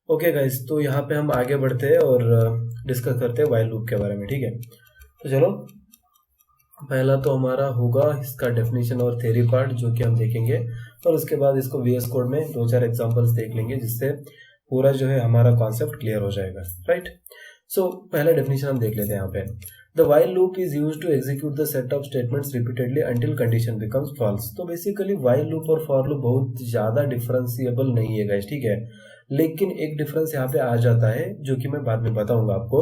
Okay guys, तो यहाँ पे हम आगे बढ़ते हैं और डिस्कस करते हैं वाइल लूप के बारे में। ठीक है, तो चलो पहला तो हमारा होगा इसका डेफिनेशन और थ्योरी पार्ट जो कि हम देखेंगे, और उसके बाद इसको वीएस कोड में 2-4 एग्जांपल्स देख लेंगे जिससे पूरा जो है हमारा कॉन्सेप्ट क्लियर हो जाएगा। राइट, सो पहला डेफिनेशन हम देख लेते हैं यहाँ पे। The while loop is use to execute the set of statements repeatedly until condition becomes false. तो बेसिकली वाइल लूप और फॉर लूप बहुत ज्यादा डिफरेंशिएबल नहीं है गाइस, ठीक है, लेकिन एक डिफरेंस यहाँ पे आ जाता है जो कि मैं बाद में बताऊंगा आपको।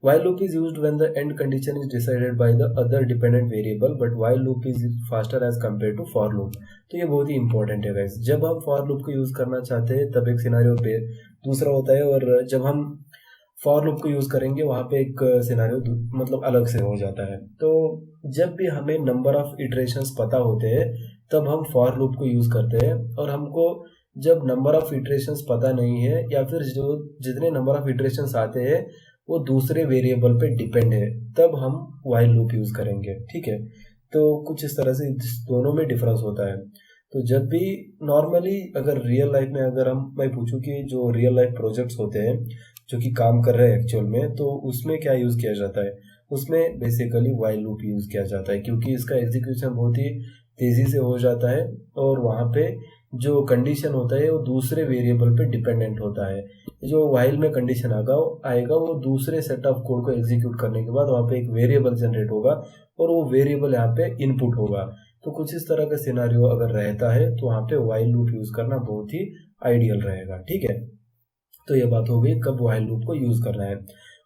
while loop is used when the end condition is decided by the other dependent variable, but while loop is faster as compared to for loop। तो ये बहुत ही इंपॉर्टेंट है गाइस। जब हम for loop को यूज करना चाहते हैं तब एक सिनारियो पे दूसरा होता है, और जब हम फॉर लूप को यूज करेंगे वहां पे एक सिनारियो मतलब अलग से हो जाता है। तो जब भी हमें नंबर ऑफ इटरेशंस पता होते हैं तब हम फॉर लूप को यूज करते हैं, और हमको जब नंबर ऑफ इटरेशंस पता नहीं है या फिर जो जितने नंबर ऑफ इटरेशंस आते हैं वो दूसरे वेरिएबल पे डिपेंड है तब हम व्हाइल लूप यूज करेंगे। ठीक है, तो कुछ इस तरह से दोनों में डिफरेंस होता है। तो जब भी नॉर्मली अगर रियल लाइफ में अगर मैं पूछूं कि जो रियल लाइफ प्रोजेक्ट्स होते हैं जो कि काम कर रहे हैं एक्चुअल में, तो उसमें क्या यूज किया जाता है, उसमें बेसिकली व्हाइल लूप यूज किया जाता है क्योंकि इसका एग्जीक्यूशन बहुत ही तेजी से हो जाता है और वहाँ पे जो कंडीशन होता है वो दूसरे वेरिएबल पे डिपेंडेंट होता है। जो व्हाइल में कंडीशन आएगा वो दूसरे सेट ऑफ कोड को एग्जीक्यूट करने के बाद वहाँ पे एक वेरिएबल जनरेट होगा और वो वेरिएबल यहाँ पे इनपुट होगा। तो कुछ इस तरह का सिनारियो अगर रहता है तो वहाँ पे व्हाइल लूप यूज करना बहुत ही आइडियल रहेगा। ठीक है, तो ये बात हो गई कब व्हाइल लूप को यूज करना है।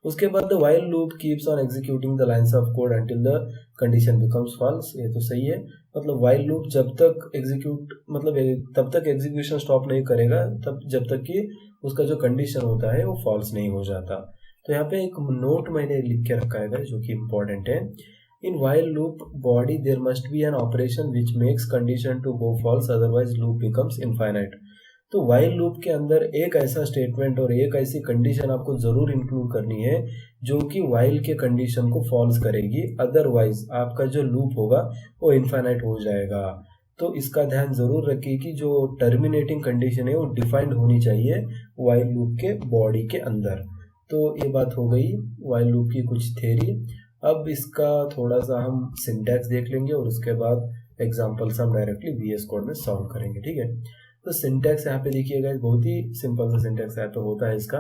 उसके बाद the while loop keeps on executing the lines of code until the condition becomes false. ये तो सही है, मतलब व्हाइल लूप जब तक एग्जीक्यूट मतलब तब तक एग्जीक्यूशन स्टॉप नहीं करेगा तब जब तक कि उसका जो कंडीशन होता है वो फॉल्स नहीं हो जाता। तो यहाँ पे एक नोट मैंने लिख के रखा है जो कि इम्पोर्टेंट है। In while loop body there must be an operation which makes condition to go false, otherwise loop becomes infinite. तो व्हाइल लूप के अंदर एक ऐसा स्टेटमेंट और एक ऐसी कंडीशन आपको जरूर इंक्लूड करनी है जो कि व्हाइल के कंडीशन को फॉल्स करेगी, अदरवाइज आपका जो लूप होगा वो इनफाइनाइट हो जाएगा। तो इसका ध्यान जरूर रखिए कि जो टर्मिनेटिंग कंडीशन है वो डिफाइंड होनी चाहिए व्हाइल लूप के बॉडी के अंदर। तो ये बात हो गई व्हाइल लूप की कुछ थ्योरी। अब इसका थोड़ा सा हम सिंटैक्स देख लेंगे और उसके बाद एग्जाम्पल्स हम डायरेक्टली वीएस कोड में सॉल्व करेंगे। ठीक है, तो सिंटैक्स यहाँ पे देखिएगा बहुत ही सिंपल सा सिंटैक्स यहाँ पे होता है इसका।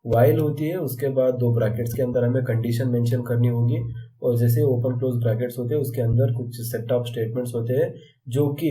व्हाइल होती है, उसके बाद दो ब्रैकेट्स के अंदर हमें कंडीशन मेंशन करनी होगी, और जैसे ओपन क्लोज ब्रैकेट्स होते हैं उसके अंदर कुछ सेट ऑफ स्टेटमेंट्स होते हैं जो कि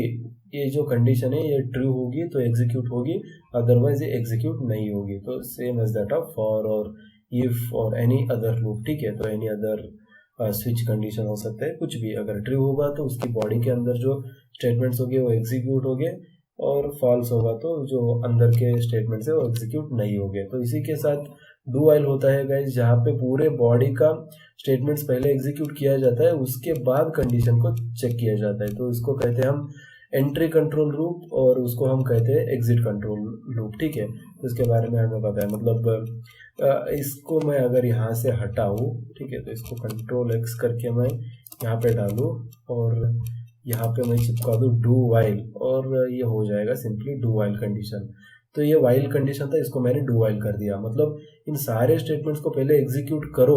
ये जो कंडीशन है ये ट्रू होगी तो एग्जीक्यूट होगी, अदरवाइज ये एग्जीक्यूट नहीं होगी। तो same as that of for और इफ और एनी अदर लूप। ठीक है, तो एनी अदर स्विच कंडीशन हो सकता है, कुछ भी अगर ट्रू होगा तो उसकी बॉडी के अंदर जो स्टेटमेंट्स होंगे वो एग्जीक्यूट होंगे, और फॉल्स होगा तो जो अंदर के स्टेटमेंट्स है वो एग्जीक्यूट नहीं होंगे। तो इसी के साथ डू वाइल होता है गाइस, जहाँ पे पूरे बॉडी का स्टेटमेंट्स पहले एग्जीक्यूट किया जाता है उसके बाद कंडीशन को चेक किया जाता है। तो इसको कहते हैं हम एंट्री कंट्रोल लूप और उसको हम कहते हैं एग्जिट कंट्रोल लूप। ठीक है, तो इसके बारे में हमें पता है। मतलब इसको मैं अगर यहाँ से हटाऊँ, ठीक है, तो इसको कंट्रोल एक्स करके मैं यहाँ पे डालूँ और यहाँ पे मैं चिपका दूँ डू वाइल, और ये हो जाएगा सिंपली डू वाइल कंडीशन। तो ये वाइल कंडीशन था, इसको मैंने डू वाइल कर दिया। मतलब इन सारे स्टेटमेंट्स को पहले एग्जीक्यूट करो,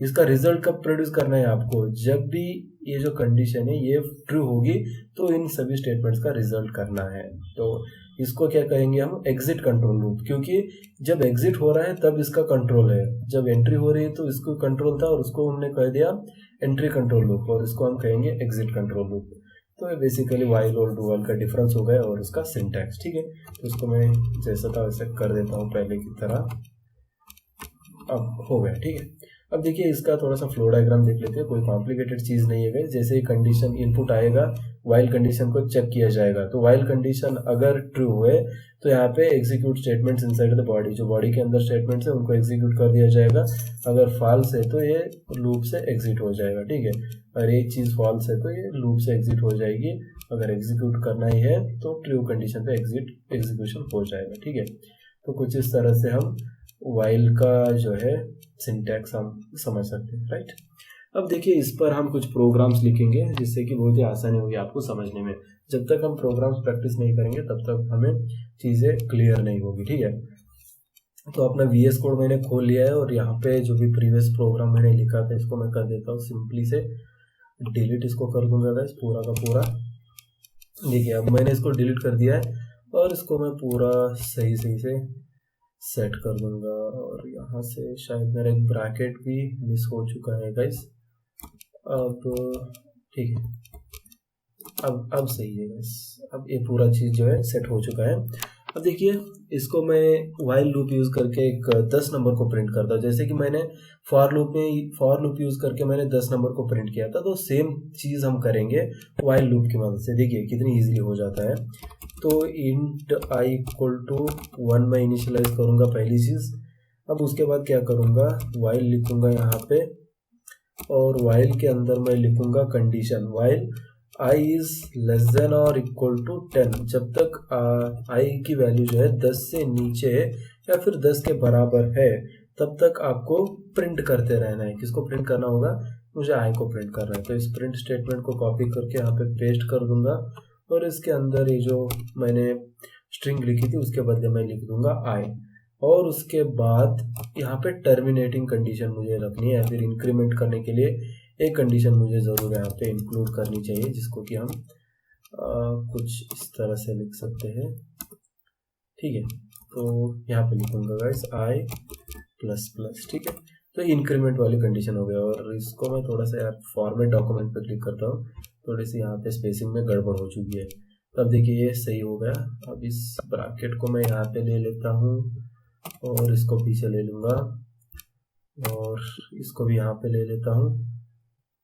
इसका रिजल्ट कब प्रोड्यूस करना है आपको, जब भी ये जो कंडीशन है ये ट्रू होगी तो इन सभी स्टेटमेंट्स का रिजल्ट करना है। तो इसको क्या कहेंगे हम, एग्जिट कंट्रोल लूप, क्योंकि जब एग्जिट हो रहा है तब इसका कंट्रोल है, जब एंट्री हो रही है तो इसको कंट्रोल था और उसको हमने कह दिया एंट्री कंट्रोल लूप, और इसको हम कहेंगे एग्जिट कंट्रोल लूप। तो बेसिकली वाइल और डू वाइल का डिफरेंस हो गया और उसका सिंटैक्स। ठीक है, तो इसको मैं जैसा था वैसे कर देता हूँ पहले की तरह। अब हो गया। ठीक है, अब देखिए इसका थोड़ा सा फ्लो डायग्राम देख लेते हैं, कोई कॉम्प्लिकेटेड चीज़ नहीं है। जैसे ही कंडीशन इनपुट आएगा वाइल कंडीशन को चेक किया जाएगा, तो वाइल कंडीशन अगर ट्रू हुए तो यहाँ पे execute statements inside the body, जो बॉडी के अंदर स्टेटमेंट्स है उनको एग्जीक्यूट कर दिया जाएगा। अगर फॉल्स है तो ये लूप से एग्जिट हो जाएगा। ठीक है, और एक चीज़ फॉल्स है तो ये लूप से एग्जिट हो जाएगी। अगर एग्जीक्यूट करना ही है तो ट्रू कंडीशन पे एग्जीक्यूशन हो जाएगा। ठीक है, तो कुछ इस तरह से हम वाइल का जो है सिंटैक्स हम समझ सकते हैं। राइट, अब देखिए इस पर हम कुछ प्रोग्राम्स लिखेंगे जिससे कि बहुत ही आसानी होगी आपको समझने में। जब तक हम प्रोग्राम्स प्रैक्टिस नहीं करेंगे तब तक हमें चीज़ें क्लियर नहीं होगी। ठीक है, तो अपना VS कोड मैंने खोल लिया है और यहाँ पे जो भी प्रीवियस प्रोग्राम मैंने लिखा था इसको मैं कर देता हूँ सिंपली से डिलीट, इसको कर दूंगा गाइस पूरा का पूरा। देखिए अब मैंने इसको डिलीट कर दिया है और इसको मैं पूरा सही सही से सेट कर दूंगा। और यहाँ से शायद मेरा एक ब्रैकेट भी मिस हो चुका है गाइस। अब ठीक है, अब सही है गाइस, अब ये पूरा चीज़ जो है सेट हो चुका है। अब देखिए इसको मैं वाइल लूप यूज़ करके एक 10 नंबर को प्रिंट करता हूँ। जैसे कि मैंने फॉर लूप यूज़ करके मैंने 10 नंबर को प्रिंट किया था, तो सेम चीज़ हम करेंगे वाइल लूप की मदद से। देखिए कितनी इजीली हो जाता है। तो इंट i इक्वल टू 1 मैं इनिशियलाइज करूँगा पहली चीज़। अब उसके बाद क्या करूँगा, वाइल लिखूँगा यहाँ पे, और वाइल के अंदर मैं लिखूँगा condition while i is less than और इक्वल टू 10। जब तक i की वैल्यू जो है 10 से नीचे है या फिर 10 के बराबर है तब तक आपको प्रिंट करते रहना है। किसको प्रिंट करना होगा, मुझे i को प्रिंट करना है। तो इस प्रिंट स्टेटमेंट को कॉपी करके यहाँ पे पेस्ट कर दूंगा और इसके अंदर ये जो मैंने स्ट्रिंग लिखी थी उसके बदले मैं लिख दूंगा i। और उसके बाद यहाँ पे टर्मिनेटिंग कंडीशन मुझे रखनी है या फिर इंक्रीमेंट करने के लिए एक कंडीशन मुझे ज़रूर यहाँ पे इंक्लूड करनी चाहिए, जिसको कि हम कुछ इस तरह से लिख सकते हैं। ठीक है, तो यहाँ पे लिखूंगा गाइस i++। ठीक है, तो इंक्रीमेंट वाली कंडीशन हो गया। और इसको मैं थोड़ा सा यार फॉर्मेट डॉक्यूमेंट पे क्लिक करता हूँ, थोड़ी सी यहाँ पे स्पेसिंग में गड़बड़ हो चुकी है। तब देखिए ये सही हो गया। अब इस ब्रैकेट को मैं यहाँ पे ले लेता हूँ और इसको पीछे ले लूँगा और इसको भी यहाँ पे ले लेता हूँ।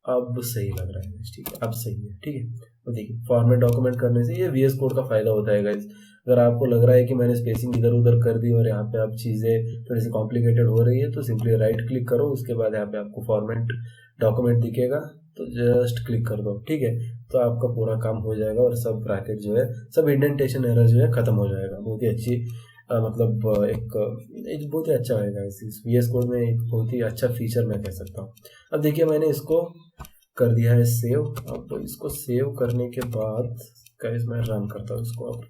अब सही लग रहा है, ठीक है, अब सही है। ठीक है, तो देखिए फॉर्मेट डॉक्यूमेंट करने से ये VS कोड का फायदा होता है गाइस। अगर आपको लग रहा है कि मैंने स्पेसिंग इधर उधर कर दी और यहाँ पे अब चीज़ें थोड़ी सी कॉम्प्लिकेटेड हो रही है, तो सिंपली राइट क्लिक करो, उसके बाद यहाँ पे आपको फॉर्मेट डॉक्यूमेंट दिखेगा, तो जस्ट क्लिक कर दो। ठीक है, तो आपका पूरा काम हो जाएगा और सब ब्रैकेट जो है, सब इंडेंटेशन एरर जो है खत्म हो जाएगा। बहुत ही अच्छी मतलब एक बहुत ही अच्छा होगा इस VS कोड में, एक बहुत ही अच्छा फीचर मैं कह सकता हूँ। अब देखिए मैंने इसको कर दिया है सेव। अब इसको सेव करने के बाद गाइस मैं रन करता हूँ इसको। अब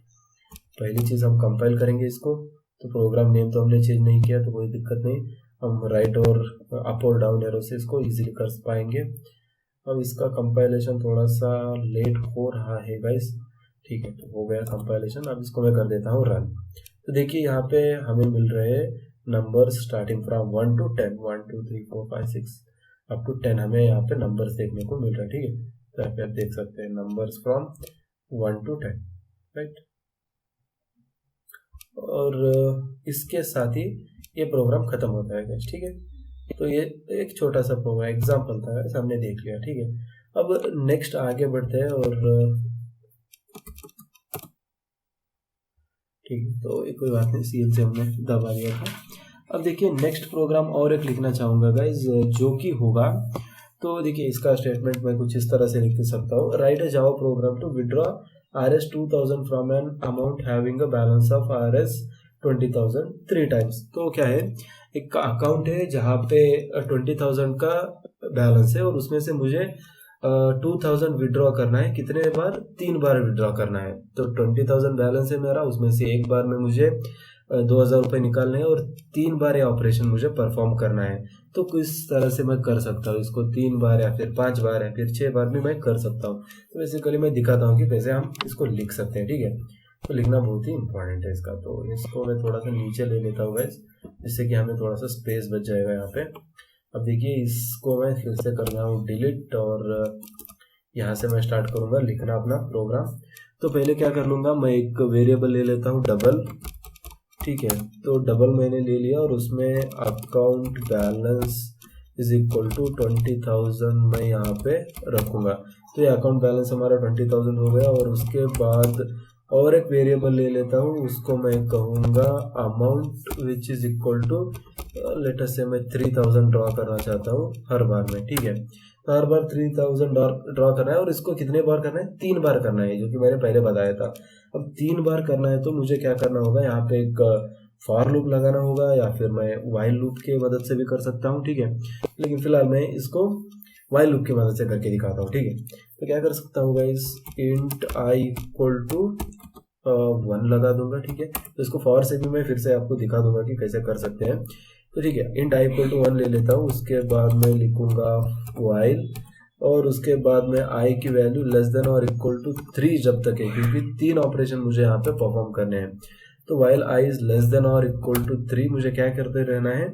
पहली चीज़ हम कंपाइल करेंगे इसको, तो प्रोग्राम नेम तो हमने चेंज नहीं किया तो कोई दिक्कत नहीं, हम राइट और अप और डाउन एरो से इसको इजीली कर पाएंगे। अब इसका कंपाइलेशन थोड़ा सा लेट हो रहा है गाइस। ठीक है, तो हो गया कंपाइलेशन। अब इसको मैं कर देता हूँ रन। तो देखिए यहाँ पे हमें मिल रहे हैं numbers starting from 1 to 10, 1 2 3 4 5 6 up to 10 हमें यहाँ पे नंबर्स देखने को मिल रहा है। ठीक है, तो यहाँ पे आप देख सकते हैं नंबर्स फ्रॉम 1 to 10, राइट। और इसके साथ ही ये प्रोग्राम खत्म होता है। ठीक है, तो ये एक छोटा सा प्रोग्राम एग्जाम्पल था, हमने देख लिया। ठीक है, अब नेक्स्ट आगे बढ़ते हैं। और ठीक है, तो एक कोई बात नहीं, CL से हमने दबा दिया था। अब देखिए नेक्स्ट प्रोग्राम और एक लिखना चाहूँगा गाइज, जो कि होगा, तो देखिए इसका स्टेटमेंट मैं कुछ इस तरह से लिख सकता हूँ, write a Java program to withdraw Rs 2000 from an amount having a balance of Rs 20,000 3 times. तो क्या है, एक अकाउंट है जहाँ पे 20,000 का बैलेंस है और उसमें से मुझे 2,000 विड्रॉ करना है। कितने बार, 3 बार विड्रॉ करना है। तो 20,000 बैलेंस है मेरा, उसमें से एक बार में मुझे 2,000 रुपये निकालने हैं और 3 बार ये ऑपरेशन मुझे परफॉर्म करना है। तो किस तरह से मैं कर सकता हूँ इसको, 3 बार या फिर 5 बार या फिर 6 बार भी मैं कर सकता हूँ। तो बेसिकली मैं दिखाता हूँ कि कैसे हम इसको लिख सकते हैं। ठीक है, तो लिखना बहुत ही इंपॉर्टेंट है इसका। तो इसको मैं थोड़ा सा नीचे ले लेता हूँ गाइस, जिससे कि हमें थोड़ा सा स्पेस बच जाएगा यहाँ पे। अब देखिए इसको मैं फिर से कर रहा हूँ डिलीट और यहाँ से मैं स्टार्ट करूँगा लिखना अपना प्रोग्राम। तो पहले क्या कर लूँगा, मैं एक वेरिएबल ले लेता हूँ डबल। ठीक है, तो डबल मैंने ले लिया और उसमें account balance is equal to 20,000 मैं यहाँ पे रखूँगा। तो ये अकाउंट बैलेंस हमारा 20,000 हो गया। और उसके बाद और एक वेरिएबल ले लेता हूँ, उसको मैं कहूँगा amount which is equal to let us say मैं 3,000 ड्रॉ करना चाहता हूँ हर बार में। ठीक है, तो हर बार 3,000 ड्रॉ करना है और इसको कितने बार करना है, 3 बार करना है, जो कि मैंने पहले बताया था। अब 3 बार करना है तो मुझे क्या करना होगा, यहाँ पे एक फॉर लूप लगाना होगा या फिर मैं वाइल लूप की मदद से भी कर सकता हूँ। ठीक है, लेकिन फिलहाल मैं इसको वाइल लूप की मदद से करके दिखाता हूँ। ठीक है, तो क्या कर सकता हूँ guys, int i equal to 1 लगा दूंगा, ठीक है। तो इसको फॉर से भी मैं फिर से आपको दिखा दूंगा कि कैसे कर सकते हैं। तो ठीक है, इंट i इक्वल टू 1 ले लेता हूँ, उसके बाद मैं लिखूंगा वाइल, और उसके बाद में i की वैल्यू लेस देन और इक्वल टू 3 जब तक है, क्योंकि 3 ऑपरेशन मुझे यहाँ पे परफॉर्म करने हैं। तो while i is less than और इक्वल टू 3 मुझे क्या करते रहना है,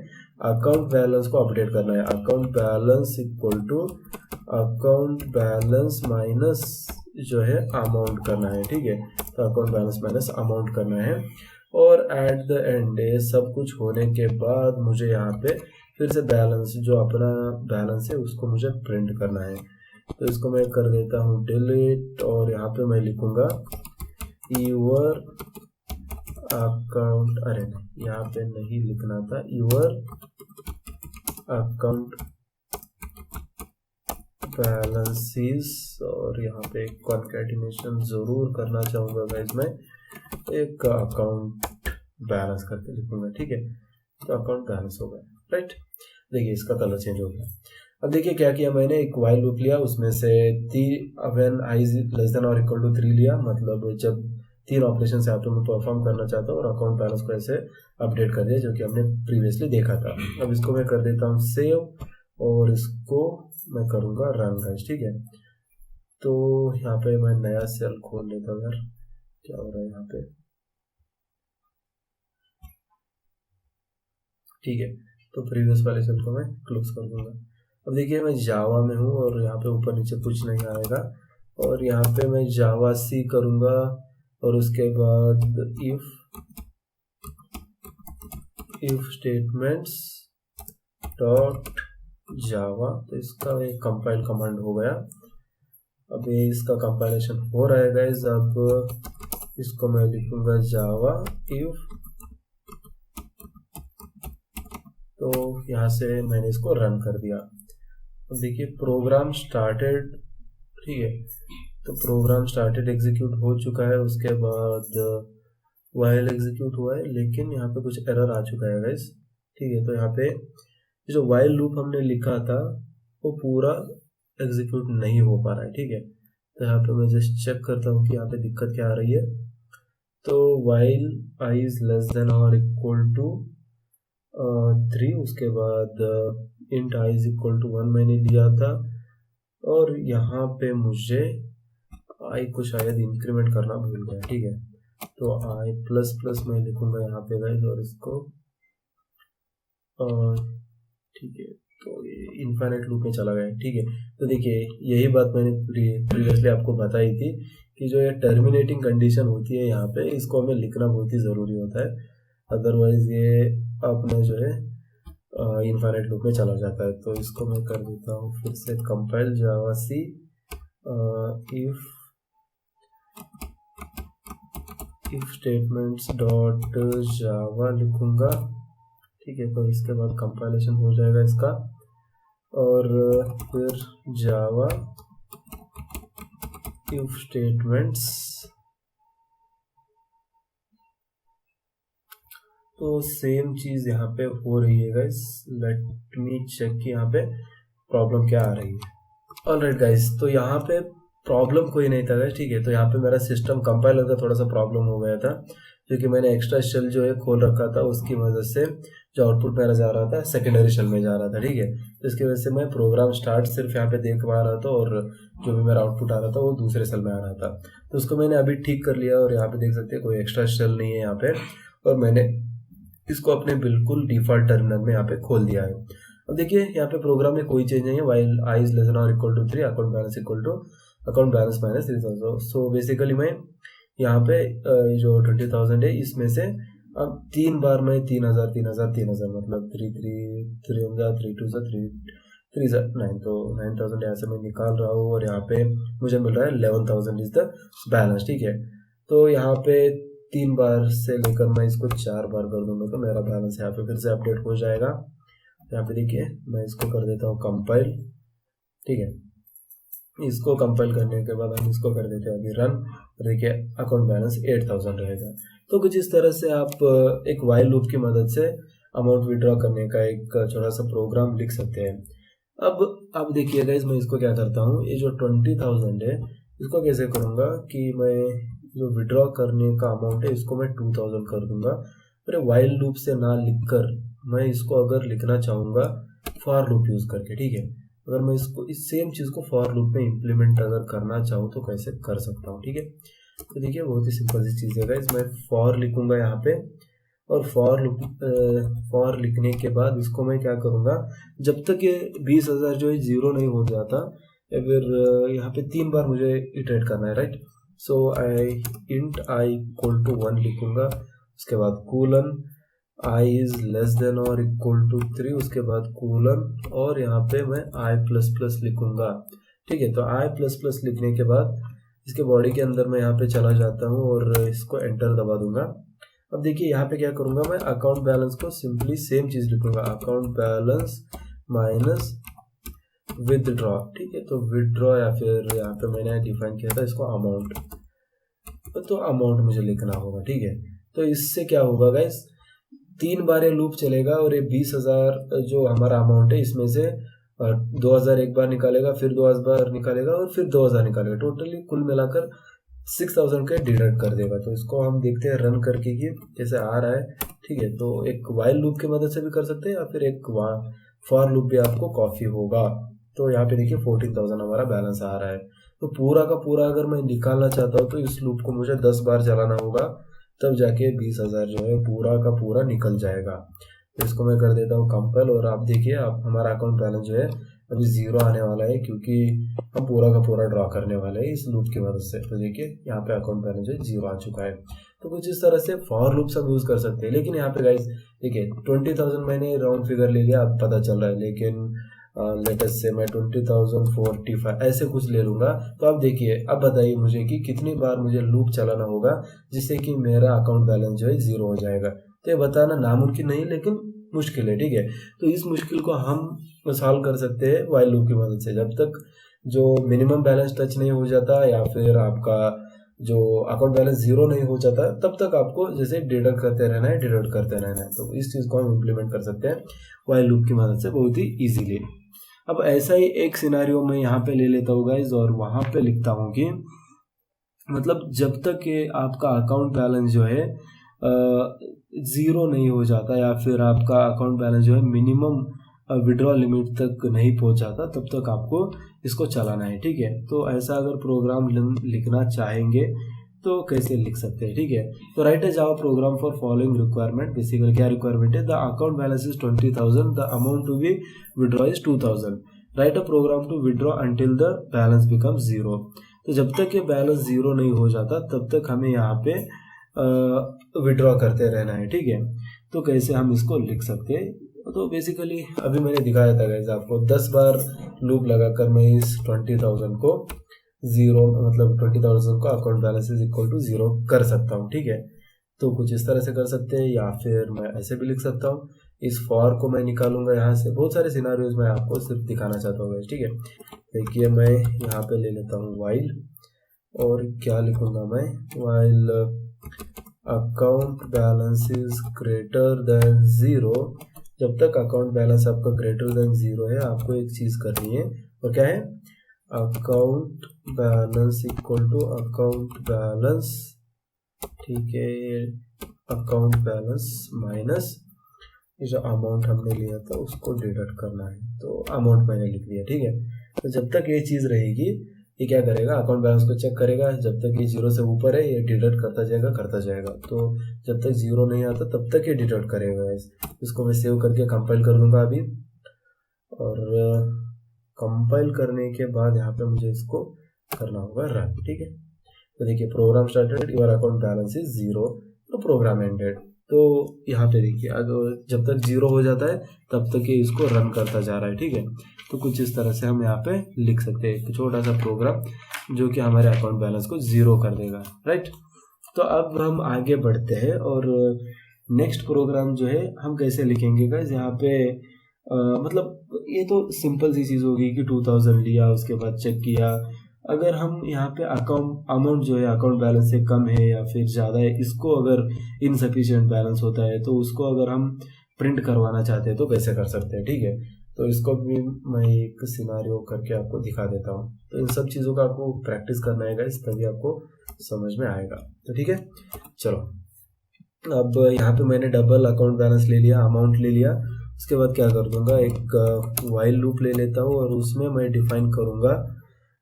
अकाउंट बैलेंस को अपडेट करना है। Account balance equal to account balance minus जो है अमाउंट करना है, ठीक है। तो अकाउंट बैलेंस माइनस अमाउंट करना है, और एट द एंड सब कुछ होने के बाद मुझे यहाँ पे फिर से बैलेंस, जो अपना बैलेंस है उसको मुझे प्रिंट करना है। तो इसको मैं कर देता हूँ डिलीट, और यहाँ पे मैं लिखूंगा यूर अकाउंट, अरे नहीं यहाँ पे नहीं लिखना था, यूर अकाउंट बैलेंसेस, और यहाँ पे एक कॉन्कैटिनेशन जरूर करना चाहूँगा गाइस, मैं एक अकाउंट बैलेंस करके लिखूंगा, ठीक है। तो अकाउंट बैलेंस हो गया, राइट। देखिए इसका कलर चेंज हो गया। अब देखिए क्या किया मैंने, एक वाइल लूप लिया, उसमें से when i is less than और इक्वल टू 3 लिया, मतलब जब 3 ऑपरेशन से आप मैं परफॉर्म करना चाहता हूँ, और अकाउंट बैलेंस को ऐसे अपडेट कर दिया, जो कि हमने प्रीवियसली देखा था। अब इसको मैं कर देता हूँ सेव, और इसको मैं करूँगा रन गाइस, ठीक है। तो यहाँ पे मैं नया सेल खोल लेता हूँ यार, क्या हो रहा है यहाँ पे, ठीक है। तो प्रीवियस वाले सेल को मैं क्लोज कर दूंगा। अब देखिए मैं जावा में हूँ, और यहाँ पे ऊपर नीचे कुछ नहीं आएगा, और यहाँ पे मैं जावा सी करूँगा, और उसके बाद इफ स्टेटमेंट्स डॉट जावा, तो इसका एक कंपाइल कमांड हो गया। अब ये इसका कंपाइलेशन हो रहा है गाइस। अब इसको मैं लिखूंगा जावा इफ, तो यहाँ से मैंने इसको रन कर दिया। अब देखिए प्रोग्राम स्टार्टेड, ठीक है। तो प्रोग्राम स्टार्टेड एग्जीक्यूट हो चुका है, उसके बाद वाइल एग्जीक्यूट हुआ है, लेकिन यहाँ पे कुछ एरर आ चुका है गाइस, ठीक है। तो यहाँ पे जो वाइल लूप हमने लिखा था वो पूरा एग्जीक्यूट नहीं हो पा रहा है, ठीक है। तो यहाँ पे मैं जस्ट चेक करता हूँ कि यहाँ पे दिक्कत क्या आ रही है। तो while i is less than और इक्वल टू 3, उसके बाद int i is equal to 1 मैंने लिया था, और यहाँ पे मुझे i को शायद इंक्रीमेंट करना भूल गया, ठीक है। तो i प्लस प्लस मैं लिखूंगा यहाँ पे गाइस, और इसको ठीक है। तो ये इनफाइनाइट लूप में चला गया, ठीक है। तो देखिए यही बात मैंने प्रीवियसली आपको बताई थी कि जो ये टर्मिनेटिंग कंडीशन होती है यहाँ पे, इसको हमें लिखना बहुत ही ज़रूरी होता है, अदरवाइज ये अपने जो है इनफाइनाइट लूप में चला जाता है। तो इसको मैं कर देता हूँ फिर से compile Java see if statements dot जावा लिखूंगा, ठीक है। तो इसके बाद कंपाइलेशन हो जाएगा इसका, और फिर जावा इफ स्टेटमेंट्स, तो सेम चीज यहाँ पे हो रही है गाइस। लेट मी चेक कि यहाँ पे प्रॉब्लम क्या आ रही है। ऑलराइट गाइस, तो यहाँ पे प्रॉब्लम कोई नहीं था गाइस, ठीक है। तो यहाँ पे मेरा सिस्टम कंपाइलर का थोड़ा सा प्रॉब्लम हो गया था, क्योंकि मैंने एक्स्ट्रा शेल जो है खोल रखा था, उसकी वजह से जो आउटपुट मेरा जा रहा था सेकेंडरी शेल में जा रहा था, ठीक है। तो इसकी वजह से मैं प्रोग्राम स्टार्ट सिर्फ यहाँ पे देख पा रहा था, और जो भी मेरा आउटपुट आ रहा था वो दूसरे सेल में आ रहा था। तो उसको मैंने अभी ठीक कर लिया, और यहाँ पे देख सकते हैं कोई एक्स्ट्रा शेल नहीं है यहाँ पे, और मैंने इसको अपने बिल्कुल डिफॉल्ट टर्मिनल में यहाँ पे खोल दिया है। अब देखिए यहाँ पे प्रोग्राम में कोई चेंज नहीं है, while i is less than और equal to 3, account balance equal to account balance minus 3,000। So basically मैं यहाँ पे जो 20,000 है, इसमें से अब 3 बार मैं 3,000 3,000 3,000 मतलब 3 3 3 3 2 3 3 9, तो 9,000 यहाँ से मैं निकाल रहा हूँ, और यहाँ पे मुझे मिल रहा है 11,000 इज द बैलेंस, ठीक है। तो यहाँ पे 3 बार से लेकर मैं इसको 4 बार कर दूंगा, तो मेरा बैलेंस यहाँ पे फिर से अपडेट हो जाएगा। यहाँ पे देखिए मैं इसको कर देता हूँ कंपाइल, ठीक है। इसको कंपाइल करने के बाद हम इसको कर देते हैं अभी रन, देखिए अकाउंट बैलेंस 8,000 रहेगा। तो कुछ इस तरह से आप एक वाइल लूप की मदद से अमाउंट विड्रॉ करने का एक छोटा सा प्रोग्राम लिख सकते हैं। अब देखिए गाइस, मैं इसको क्या करता हूँ, ये जो 20,000 है इसको कैसे करूँगा कि मैं जो विड्रॉ करने का अमाउंट है इसको मैं 2000 कर दूंगा। अरे वाइल लूप से ना लिखकर मैं इसको अगर लिखना चाहूँगा फॉर लूप यूज़ करके, ठीक है। अगर मैं इसको इस सेम चीज़ को फॉर लूप में इम्प्लीमेंट अगर करना चाहूँ तो कैसे कर सकता हूँ, ठीक है। तो देखिए बहुत ही सिंपल सी चीज़ है गाइस, मैं फॉर लिखूंगा यहाँ पे, और फॉर लिखने के बाद इसको मैं क्या करूँगा, जब तक ये 20,000 जो है जीरो नहीं हो जाता, या फिर यहाँ पे 3 बार मुझे इटरेट करना है, right. So int i equal to 1 लिखूंगा, उसके बाद colon i is less than और इक्वल टू 3, उसके बाद कूलन, और यहाँ पे मैं आई प्लस प्लस लिखूंगा, ठीक है। तो आई प्लस प्लस लिखने के बाद इसके बॉडी के अंदर मैं यहाँ पे चला जाता हूँ और इसको एंटर दबा दूंगा। अब देखिए यहाँ पे क्या करूँगा, मैं अकाउंट बैलेंस को सिंपली सेम चीज़ लिखूंगा, अकाउंट बैलेंस माइनस विदड्रॉ, ठीक है। तो विदड्रॉ या फिर यहाँ पे मैंने डिफाइन किया था इसको अमाउंट, तो अमाउंट मुझे लिखना होगा, ठीक है। तो इससे क्या होगा गाइस, 3 बार ये लूप चलेगा और ये 20,000 जो हमारा अमाउंट है इसमें से 2,000 एक बार निकालेगा, फिर 2,000 बार निकालेगा और फिर 2,000 निकालेगा, टोटली कुल मिलाकर 6,000 का डिडक्ट कर देगा। तो इसको हम देखते हैं रन करके कि कैसे आ रहा है, ठीक है। तो एक वाइल लूप की मदद से भी कर सकते हैं या फिर एक फॉर लूप भी आपको कॉफी होगा। तो यहाँ पे देखिए 14,000 हमारा बैलेंस आ रहा है। तो पूरा का पूरा अगर मैं निकालना चाहता हूँ तो इस लूप को मुझे 10 बार चलाना होगा, तब जाके 20,000 जो है पूरा का पूरा निकल जाएगा। तो इसको मैं कर देता हूँ कंपाइल, और आप देखिए आप हमारा अकाउंट बैलेंस जो है अभी जीरो आने वाला है, क्योंकि हम पूरा का पूरा ड्रॉ करने वाले हैं इस लूप की मदद से। तो देखिए यहाँ पे अकाउंट बैलेंस जो है जीरो आ चुका है। तो कुछ इस तरह से फॉर लूप सब यूज कर सकते हैं। लेकिन यहाँ पे गाइस देखिए 20,000 मैंने राउंड फिगर ले लिया, अब पता चल रहा है, लेकिन लेटेस्ट से मैं 20,045 ऐसे कुछ ले लूंगा। तो अब देखिए, अब बताइए मुझे कि कितनी बार मुझे लूप चलाना होगा जिससे कि मेरा अकाउंट बैलेंस जो है जीरो हो जाएगा। तो ये बताना नामुमकिन नहीं, लेकिन मुश्किल है, ठीक है। तो इस मुश्किल को हम सॉल्व कर सकते हैं वाइल लूप की मदद से। जब तक जो मिनिमम बैलेंस टच नहीं हो जाता या फिर आपका जो अकाउंट बैलेंस जीरो नहीं हो जाता, तब तक आपको जैसे डिडक्ट करते रहना है। तो इस चीज़ को हम इम्प्लीमेंट कर सकते हैं वाइल लूप की मदद से बहुत ही ईजीली। अब ऐसा ही एक सिनारियो मैं यहाँ पे ले लेता हूँ गाइज, और वहाँ पे लिखता हूँ कि मतलब जब तक ये आपका अकाउंट बैलेंस जो है ज़ीरो नहीं हो जाता या फिर आपका अकाउंट बैलेंस जो है मिनिमम विड्रॉ लिमिट तक नहीं पहुँचाता, तब तक आपको इसको चलाना है, ठीक है। तो ऐसा अगर प्रोग्राम लिखना चाहेंगे तो कैसे लिख सकते हैं, ठीक है। तो write a Java program for following requirement. Basically क्या रिक्वायरमेंट है, the account balance is 20,000, the amount to be withdraw is 2,000। Write a program to withdraw until the balance become zero. तो जब तक ये बैलेंस जीरो नहीं हो जाता तब तक हमें यहाँ पे विड्रॉ करते रहना है, ठीक है। तो कैसे हम इसको लिख सकते हैं, तो बेसिकली अभी मैंने दिखाया था गाइस आपको, 10 बार लूप लगाकर मैं इस 20,000 को जीरो, मतलब 20,000 को account balance is equal to zero कर सकता हूँ, ठीक है। तो कुछ इस तरह से कर सकते हैं, या फिर मैं ऐसे भी लिख सकता हूँ। इस फॉर को मैं निकालूंगा यहाँ से, बहुत सारे सिनारियोज मैं आपको सिर्फ दिखाना चाहता हूँ, ठीक है। देखिए मैं यहाँ पे ले लेता हूँ वाइल, और क्या लिखूंगा मैं, while account balance is greater than zero. जब तक अकाउंट बैलेंस आपका ग्रेटर देन जीरो है, आपको एक चीज़ करनी है, और क्या है, account balance equal to account balance, ठीक है, अकाउंट बैलेंस माइनस जो अमाउंट हमने लिया था उसको डिडक्ट करना है। तो अमाउंट मैंने लिख दिया, ठीक है। तो जब तक ये चीज़ रहेगी, ये क्या करेगा, अकाउंट बैलेंस को चेक करेगा। जब तक ये जीरो से ऊपर है ये डिडक्ट करता जाएगा। तो जब तक जीरो नहीं आता तब तक ये डिडक्ट करेगा। इसको मैं सेव करके कंपाइल कर दूंगा अभी, और कंपाइल करने के बाद यहाँ पे मुझे इसको करना होगा रन, ठीक है। तो देखिए program started, your account balance is zero, तो प्रोग्राम एंडेड। तो यहाँ पे देखिए अगर जब तक जीरो हो जाता है तब तक ये इसको रन करता जा रहा है, ठीक है। तो कुछ इस तरह से हम यहाँ पे लिख सकते हैं एक छोटा सा प्रोग्राम जो कि हमारे अकाउंट बैलेंस को जीरो कर देगा, राइट। तो अब हम आगे बढ़ते हैं, और नेक्स्ट प्रोग्राम जो है हम कैसे लिखेंगे गाइस, यहाँ पे मतलब ये तो सिंपल सी चीज़ होगी कि 2,000 लिया, उसके बाद चेक किया। अगर हम यहाँ पे अमाउंट जो है अकाउंट बैलेंस से कम है या फिर ज़्यादा है, इसको अगर इनसफिशिएंट बैलेंस होता है तो उसको अगर हम प्रिंट करवाना चाहते हैं तो कैसे कर सकते हैं, ठीक है। तो इसको भी मैं एक सिनारियो करके आपको दिखा देता हूँ। तो इन सब चीज़ों का आपको प्रैक्टिस करना है गाइस, तभी आपको समझ में आएगा। तो ठीक है, चलो अब यहाँ पे मैंने डबल अकाउंट बैलेंस ले लिया, अमाउंट ले लिया। उसके बाद क्या कर दूंगा, एक वाइल लूप ले लेता हूँ और उसमें मैं डिफाइन करूँगा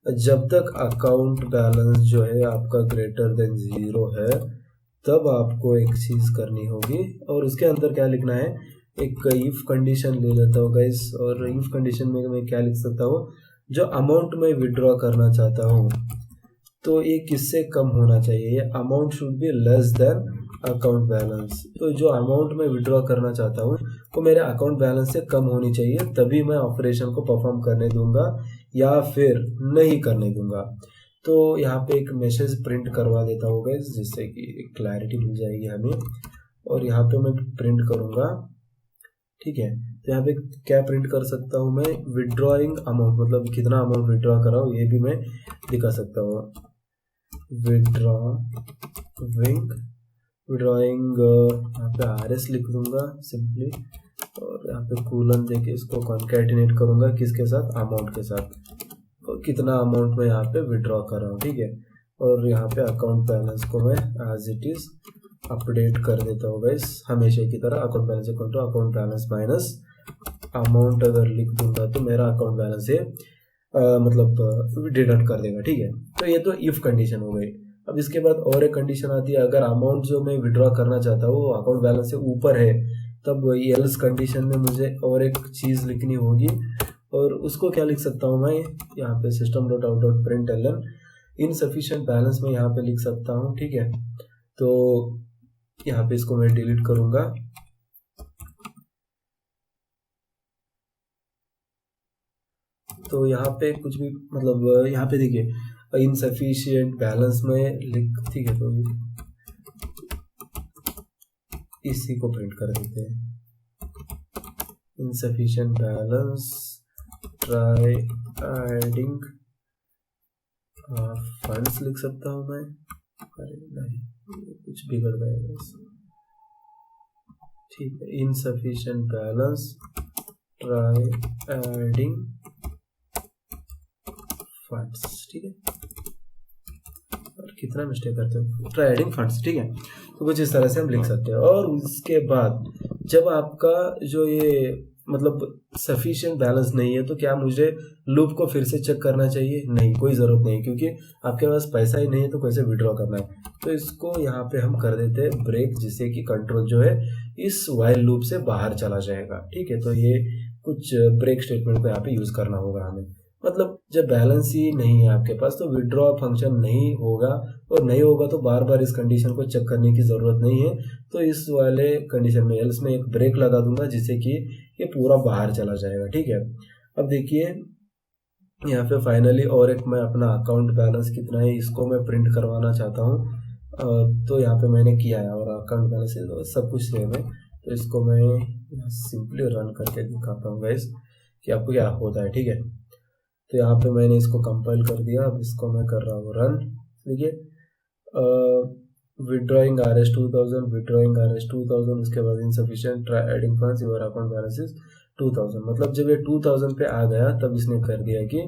जब तक अकाउंट बैलेंस जो है आपका ग्रेटर देन 0 है तब आपको एक चीज़ करनी होगी। और उसके अंदर क्या लिखना है, एक इफ कंडीशन ले लेता हूँ गाइस। और इफ कंडीशन में मैं क्या लिख सकता हूँ, जो अमाउंट मैं विड्रॉ करना चाहता हूँ तो ये किससे कम होना चाहिए, ये amount should be less than account balance. तो जो अमाउंट मैं विड्रॉ करना चाहता हूँ वो मेरे अकाउंट बैलेंस से कम होनी चाहिए, तभी मैं ऑपरेशन को परफॉर्म करने दूंगा या फिर नहीं करने दूंगा। तो यहाँ पे एक मैसेज प्रिंट करवा देता हूँ गाइस, जिससे कि क्लैरिटी मिल जाएगी हमें। और यहाँ पे मैं प्रिंट करूँगा, ठीक है। तो यहाँ पे क्या प्रिंट कर सकता हूँ मैं, विड्रॉइंग अमाउंट, मतलब कितना अमाउंट विड्रॉ कर रहा हूँ ये भी मैं दिखा सकता हूँ। विड्रॉइंग यहाँ पे RS लिख दूंगा सिंपली, और यहाँ पे कूलन देके इसको कॉन्कैटिनेट करूंगा किसके साथ, अमाउंट के साथ, और कितना अमाउंट मैं यहाँ पे विड्रॉ कर रहा हूँ, ठीक है। और यहाँ पे अकाउंट बैलेंस को मैं एज इट इज अपडेट कर देता हूँ गाइस, हमेशा की तरह account balance equal to account balance minus amount अगर लिख दूंगा तो मेरा अकाउंट बैलेंस से मतलब डिडक्ट कर देगा, ठीक है। तो ये तो इफ कंडीशन हो गई। अब इसके बाद और एक कंडीशन आती है, अगर अमाउंट जो मैं विड्रॉ करना चाहता हूँ वो अकाउंट बैलेंस से ऊपर है, तब एल्स कंडीशन में मुझे और एक चीज़ लिखनी होगी। और उसको क्या लिख सकता हूँ मैं, यहाँ पे system.out.println इनसफिशिएंट बैलेंस में यहाँ पे लिख सकता हूँ, ठीक है। तो यहाँ पे इसको मैं डिलीट करूँगा। तो यहाँ पे कुछ भी मतलब यहाँ पे देखिए इनसफिशिएंट बैलेंस में लिख, ठीक है। तो इसी को प्रिंट कर देते हैं, insufficient balance try adding funds लिख सकता हूँ मैं। अरे नहीं, कुछ बिगड़ गया, ठीक है। Insufficient balance try adding funds, ठीक है। और कितना मिस्टेक करते हो, ट्राई एडिंग फंड्स, ठीक है। तो कुछ इस तरह से हम लिख सकते हैं। और उसके बाद जब आपका जो ये मतलब सफिशिएंट बैलेंस नहीं है तो क्या मुझे लूप को फिर से चेक करना चाहिए, नहीं, कोई ज़रूरत नहीं, क्योंकि आपके पास पैसा ही नहीं है तो कैसे विड्रॉ करना है। तो इसको यहाँ पे हम कर देते हैं ब्रेक, जिससे कि कंट्रोल जो है इस वाइल लूप से बाहर चला जाएगा, ठीक है। तो ये कुछ ब्रेक स्टेटमेंट को यहाँ पे यूज़ करना होगा हमें। मतलब जब बैलेंस ही नहीं है आपके पास तो विड्रॉ फंक्शन नहीं होगा, और नहीं होगा तो बार बार इस कंडीशन को चेक करने की ज़रूरत नहीं है। तो इस वाले कंडीशन में एल्स में एक ब्रेक लगा दूंगा, जिससे कि ये पूरा बाहर चला जाएगा, ठीक है। अब देखिए यहाँ पे फाइनली और एक मैं अपना अकाउंट बैलेंस कितना है इसको मैं प्रिंट करवाना चाहता हूँ। तो यहाँ पे मैंने किया है और अकाउंट बैलेंस सब कुछ सेम है। तो इसको मैं सिंपली रन करके दिखाता हूँ गाइस कि आपको क्या होता है, ठीक है। तो यहाँ पे मैंने इसको कंपाइल कर दिया, अब इसको मैं कर रहा हूँ रन। देखिए विड्रॉइंग RS 2000, विड्रॉइंग RS 2000, उसके बाद insufficient try adding funds, your account balance is 2000। मतलब जब ये 2000 पे आ गया तब इसने कर दिया कि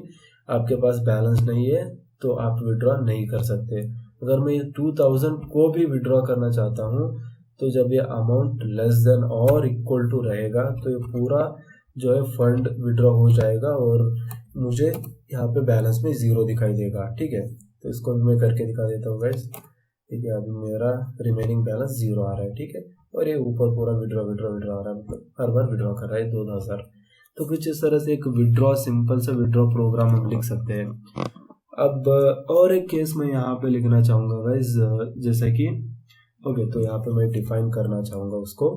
आपके पास बैलेंस नहीं है तो आप विड्रॉ नहीं कर सकते। अगर मैं ये 2000 को भी विड्रॉ करना चाहता हूँ तो जब ये अमाउंट लेस देन और इक्वल टू रहेगा तो ये पूरा जो है फंड विड्रॉ हो जाएगा और मुझे यहाँ पे बैलेंस में 0 दिखाई देगा, ठीक है। तो इसको मैं करके दिखा देता हूँ गाइस, ठीक है। अभी मेरा रिमेनिंग बैलेंस 0 आ रहा है, ठीक है। और ये ऊपर पूरा विड्रॉ आ रहा है, मतलब हर बार विड्रॉ कर रहा है 2000। तो कुछ इस तरह से एक विड्रॉ, सिंपल सा विड्रॉ प्रोग्राम हम लिख सकते हैं। अब और एक केस मैं यहाँ पे लिखना चाहूँगा गाइस, जैसे कि ओके, तो यहाँ पे मैं डिफाइन करना चाहूँगा उसको,